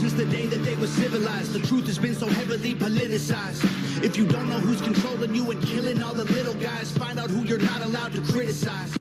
since the day that they were civilized. The truth has been so heavily politicized. If you don't know who's controlling you and killing all the little guys, find out who you're not allowed to criticize.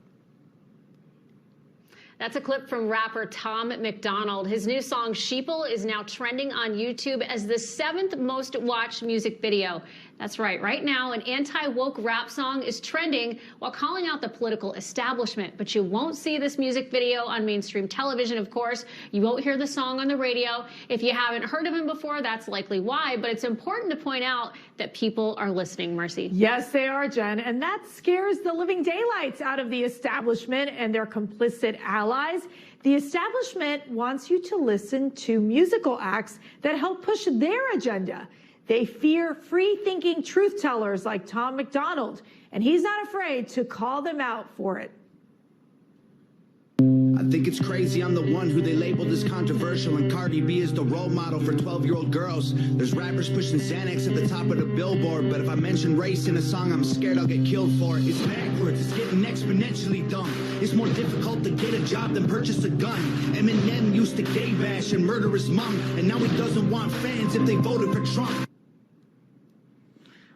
That's a clip from rapper Tom MacDonald. His new song, Sheeple, is now trending on YouTube as the 7th most watched music video. That's right. Right now, an anti-woke rap song is trending while calling out the political establishment. But you won't see this music video on mainstream television, of course. You won't hear the song on the radio. If you haven't heard of him before, that's likely why. But it's important to point out that people are listening, Mercy. Yes, they are, Jen. And that scares the living daylights out of the establishment and their complicit allies. The establishment wants you to listen to musical acts that help push their agenda. They fear free-thinking truth-tellers like Tom MacDonald, and he's not afraid to call them out for it. I think it's crazy I'm the one who they labeled as controversial, and Cardi B is the role model for 12-year-old girls. There's rappers pushing Xanax at the top of the billboard, but if I mention race in a song, I'm scared I'll get killed for it. It's backwards, it's getting exponentially dumb. It's more difficult to get a job than purchase a gun. Eminem used to gay bash and murder his mom, and now he doesn't want fans if they voted for Trump.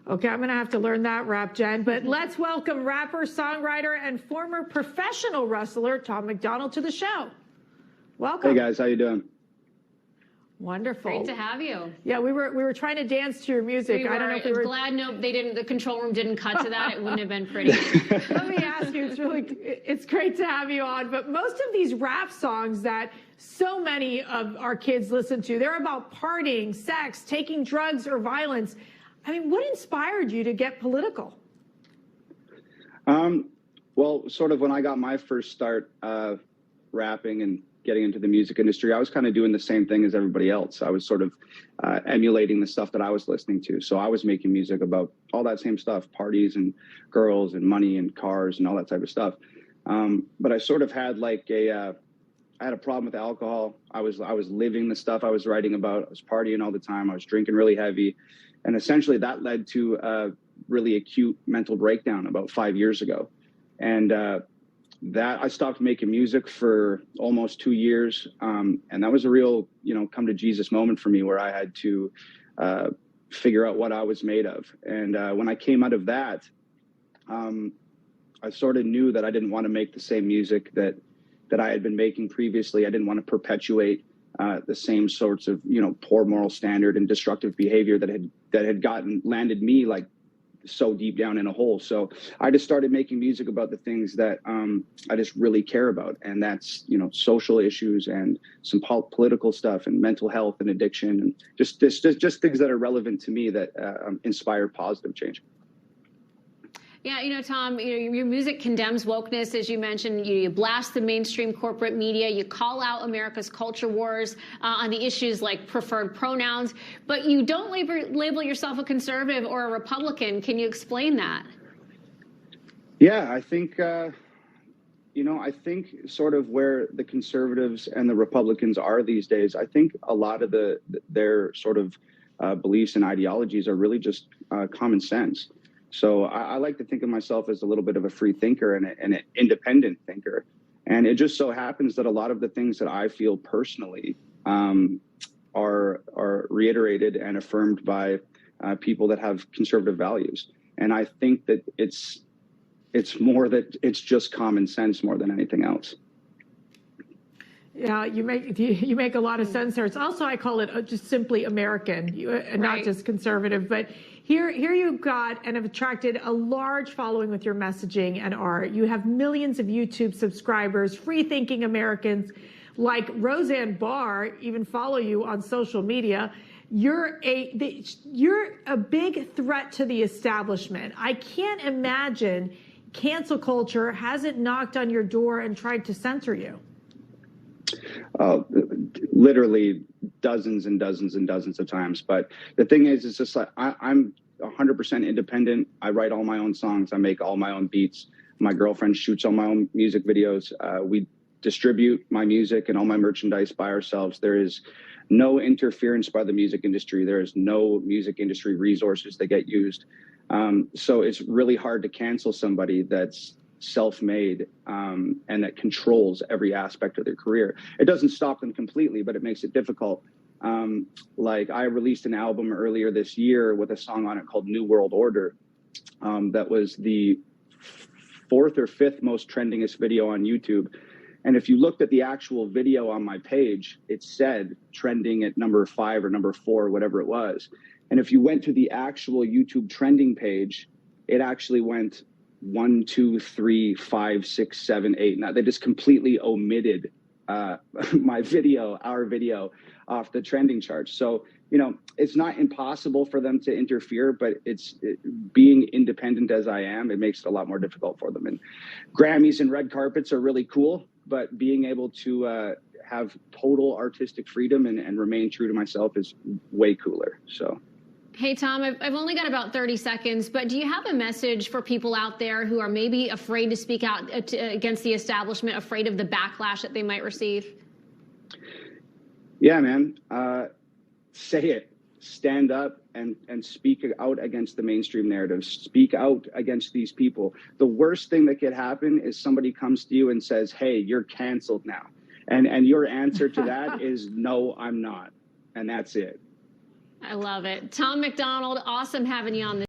Okay, I'm going to have to learn that rap, Jen. But let's welcome rapper, songwriter, and former professional wrestler Tom MacDonald to the show. Welcome. Hey guys, how you doing? Wonderful. Great to have you. Yeah, we were trying to dance to your music. I don't know if we were glad they didn't. The control room didn't cut to that. It wouldn't have been pretty. Let me ask you. It's great to have you on. But most of these rap songs that so many of our kids listen to, they're about partying, sex, taking drugs, or violence. I mean, what inspired you to get political? Well, sort of when I got my first start rapping and getting into the music industry, I was kind of doing the same thing as everybody else. I was sort of emulating the stuff that I was listening to. So I was making music about all that same stuff, parties and girls and money and cars and all that type of stuff. But I sort of had like I had a problem with alcohol. I was living the stuff I was writing about. I was partying all the time. I was drinking really heavy. And essentially that led to a really acute mental breakdown about 5 years ago. And that I stopped making music for almost 2 years. And that was a real, come to Jesus moment for me, where I had to figure out what I was made of. And when I came out of that, I sort of knew that I didn't want to make the same music that I had been making previously. I didn't want to perpetuate the same sorts of, poor moral standard and destructive behavior that had landed me like so deep down in a hole. So I just started making music about the things that I just really care about. And that's, social issues and some political stuff and mental health and addiction and just things that are relevant to me that inspire positive change. Yeah, Tom, your music condemns wokeness, as you mentioned. You blast the mainstream corporate media. You call out America's culture wars on the issues like preferred pronouns, but you don't label yourself a conservative or a Republican. Can you explain that? Yeah, I think, I think sort of where the conservatives and the Republicans are these days, I think a lot of their sort of beliefs and ideologies are really just common sense. So I like to think of myself as a little bit of a free thinker and an independent thinker. And it just so happens that a lot of the things that I feel personally are reiterated and affirmed by people that have conservative values. And I think that it's more that it's just common sense more than anything else. Yeah, you make a lot of sense there. It's also, I call it just simply American, not just conservative. But here you've got and have attracted a large following with your messaging and art. You have millions of YouTube subscribers, free-thinking Americans like Roseanne Barr even follow you on social media. You're a big threat to the establishment. I can't imagine cancel culture hasn't knocked on your door and tried to censor you. Literally dozens and dozens and dozens of times. But the thing is, it's just like I'm 100% independent. I write all my own songs. I make all my own beats. My girlfriend shoots all my own music videos. We distribute my music and all my merchandise by ourselves. There is no interference by the music industry. There is no music industry resources that get used. So it's really hard to cancel somebody that's self-made and that controls every aspect of their career. It doesn't stop them completely, but it makes it difficult. Like I released an album earlier this year with a song on it called New World Order. That was the 4th or 5th most trendingest video on YouTube. And if you looked at the actual video on my page, it said trending at number 5 or number 4, whatever it was. And if you went to the actual YouTube trending page, it actually went 1, 2, 3, 5, 6, 7, 8. Now they just completely omitted my video, our video, off the trending charts. So, you know, it's not impossible for them to interfere, but being independent as I am, it makes it a lot more difficult for them. And Grammys and red carpets are really cool, but being able to have total artistic freedom and remain true to myself is way cooler. So. Hey, Tom, I've only got about 30 seconds, but do you have a message for people out there who are maybe afraid to speak out against the establishment, afraid of the backlash that they might receive? Yeah, man. Say it. Stand up and speak out against the mainstream narrative. Speak out against these people. The worst thing that could happen is somebody comes to you and says, hey, you're canceled now. And your answer to that is, no, I'm not. And that's it. I love it. Tom MacDonald, awesome having you on this.